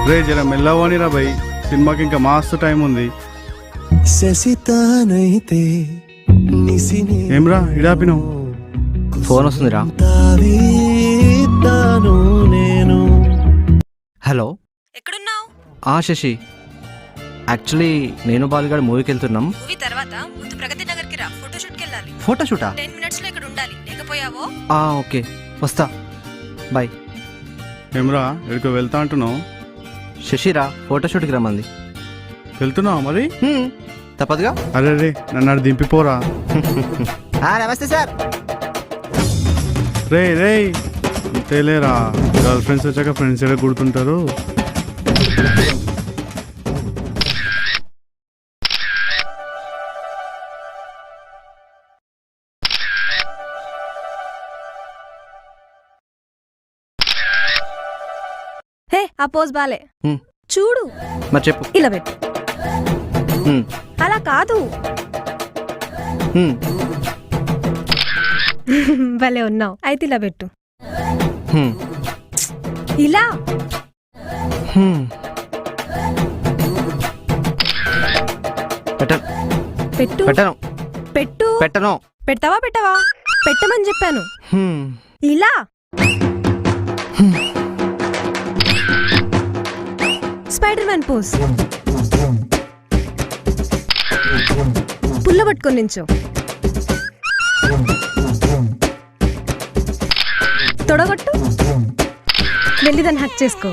రే జర మెల్లవనిరా భయ్, సినిమాకి ఇంకా మస్తు టైం ఉంది. ఏమ్రా ఇడాపినావు? ఫోన్ వస్తుందిరా. హలో, ఎక్కడున్నావు? శశి, యాక్చువల్లీ నేను బాలుగాడు మూవీకి వెళ్తున్నాం. మూవీ తర్వాత ముందు ప్రగతి నగర్కి రా, ఫోటోషూట్కి వెళ్ళాలి. ఫోటోషూటా? 10 minutes లో ఇక్కడ ఉండాలి, లేకపోయావో ఓకే వస్తా, బాయ్. ఏమ్రా ఎక్కడికి వెళ్తా అంటున్నావు? శశిరా ఫోటోషూట్కి రమ్మంది. వెళ్తున్నావా మరి? తప్పదుగా. అరే రే నన్ను అక్కడ దింపిపోరా. నమస్తే సార్. రే రే అంతేలేరా, గర్ల్ ఫ్రెండ్స్ వచ్చాక ఫ్రెండ్స్ ఎలా గుర్తుంటారు. హే ఆ పోజ్ బాలే, చూడు. మరి చెప్పు. ఇలా పెట్టు. అలా కాదు. భలే ఉన్నావు. అయితే ఇలా పెట్టు. ఇలా పెట్టు. పెట్టను. పెట్టు. పెట్టను. పెడతావా? పెట్టవా? పెట్టమని చెప్పాను. ఇలా స్పైడర్ మ్యాన్ పోజ్. పుల్ల పట్టుకొని నించో. తొడగొట్టు. వెళ్ళి దాన్ని హక్ చేసుకో.